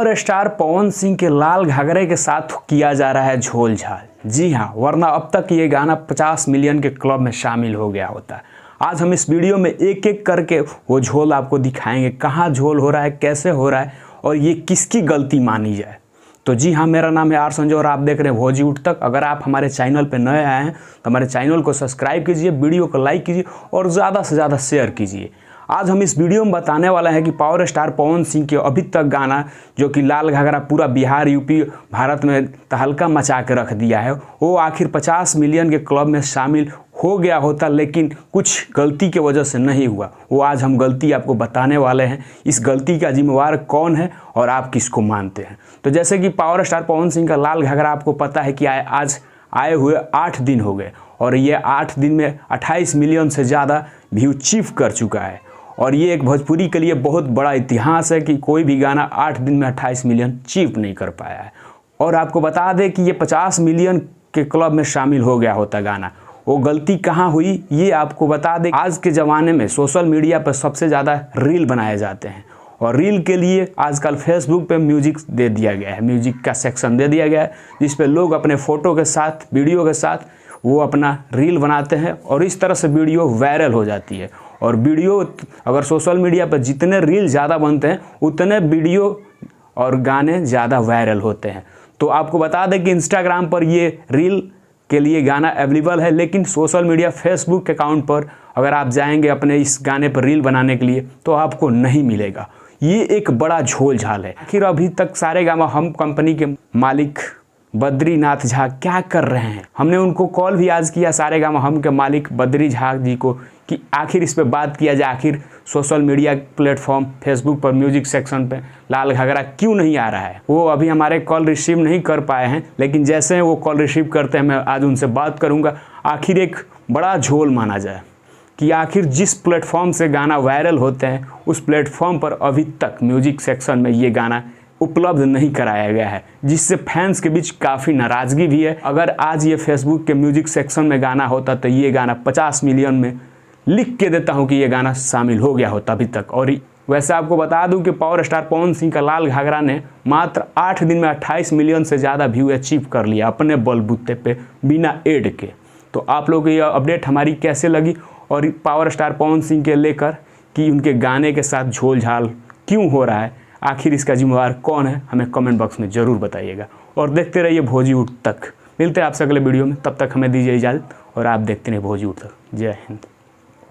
Power star Pawan Singh के लाल घाघरे के साथ किया जा रहा है झोल झाल। जी हाँ, वरना अब तक ये गाना 50 मिलियन के क्लब में शामिल हो गया होता। आज हम इस वीडियो में एक एक करके वो झोल आपको दिखाएंगे, कहाँ झोल हो रहा है, कैसे हो रहा है और ये किसकी गलती मानी जाए। तो जी हाँ, मेरा नाम है आर संजय और आप देख रहे हैं भोजी उठ तक। अगर आप हमारे चैनल पर नए आए हैं तो हमारे चैनल को सब्सक्राइब कीजिए, वीडियो को लाइक कीजिए और ज़्यादा से ज़्यादा शेयर कीजिए। आज हम इस वीडियो में बताने वाले हैं कि पावर स्टार पवन सिंह के अभी तक गाना जो कि लाल घाघरा पूरा बिहार, यूपी, भारत में तहलका मचा के रख दिया है, वो आखिर 50 मिलियन के क्लब में शामिल हो गया होता, लेकिन कुछ गलती की वजह से नहीं हुआ। वो आज हम गलती आपको बताने वाले हैं। इस गलती का जिम्मेवार कौन है और आप किसको मानते हैं। तो जैसे कि पावर स्टार पवन सिंह का लाल घाघरा आपको पता है कि आज आए हुए 8 दिन हो गए और ये 8 दिन में 28 मिलियन से ज़्यादा व्यू अचीव कर चुका है। और ये एक भोजपुरी के लिए बहुत बड़ा इतिहास है कि कोई भी गाना 8 दिन में 28 मिलियन अचीव नहीं कर पाया है। और आपको बता दें कि ये 50 मिलियन के क्लब में शामिल हो गया होता गाना। वो गलती कहाँ हुई ये आपको बता दें। आज के ज़माने में सोशल मीडिया पर सबसे ज़्यादा रील बनाए जाते हैं और रील के लिए आजकल फेसबुक पे म्यूजिक दे दिया गया है, म्यूजिक का सेक्शन दे दिया गया है, जिस पे लोग अपने फ़ोटो के साथ, वीडियो के साथ वो अपना रील बनाते हैं और इस तरह से वीडियो वायरल हो जाती है। और वीडियो अगर सोशल मीडिया पर जितने रील ज़्यादा बनते हैं उतने वीडियो और गाने ज़्यादा वायरल होते हैं। तो आपको बता दें कि इंस्टाग्राम पर ये रील के लिए गाना अवेलेबल है, लेकिन सोशल मीडिया फेसबुक अकाउंट पर अगर आप जाएंगे अपने इस गाने पर रील बनाने के लिए तो आपको नहीं मिलेगा। ये एक बड़ा झोल झाल है। आखिर अभी तक सारेगामा हम कंपनी के मालिक बद्रीनाथ झा क्या कर रहे हैं। हमने उनको कॉल भी आज किया, सारेगामा हम के मालिक बद्री झा जी को, कि आखिर इस पे बात किया जाए, आखिर सोशल मीडिया प्लेटफॉर्म फेसबुक पर म्यूजिक सेक्शन पे लाल घाघरा क्यों नहीं आ रहा है। वो अभी हमारे कॉल रिसीव नहीं कर पाए हैं, लेकिन जैसे वो कॉल रिसीव करते हैं मैं आज उनसे बात करूंगा। आखिर एक बड़ा झोल माना जाए कि आखिर जिस प्लेटफॉर्म से गाना वायरल होते हैं उस प्लेटफॉर्म पर अभी तक म्यूजिक सेक्शन में ये गाना उपलब्ध नहीं कराया गया है, जिससे फैंस के बीच काफ़ी नाराज़गी भी है। अगर आज ये फेसबुक के म्यूजिक सेक्शन में गाना होता तो ये गाना 50 मिलियन में लिख के देता हूँ कि ये गाना शामिल हो गया होता अभी तक। और वैसे आपको बता दूं कि पावर स्टार पवन सिंह का लाल घाघरा ने मात्र 8 दिन में 28 मिलियन से ज़्यादा व्यू अचीव कर लिया अपने बलबूते पे बिना एड के। तो आप लोगों को ये अपडेट हमारी कैसे लगी और पावर स्टार पवन सिंह के लेकर कि उनके गाने के साथ झोल झाल क्यों हो रहा है, आखिर इसका जिम्मेवार कौन है, हमें कमेंट बॉक्स में ज़रूर बताइएगा। और देखते रहिए भोजी उठ तक। मिलते हैं आपसे अगले वीडियो में, तब तक हमें दीजिए इजाज़त और आप देखते रहिए भोजी उठ तक। जय हिंद।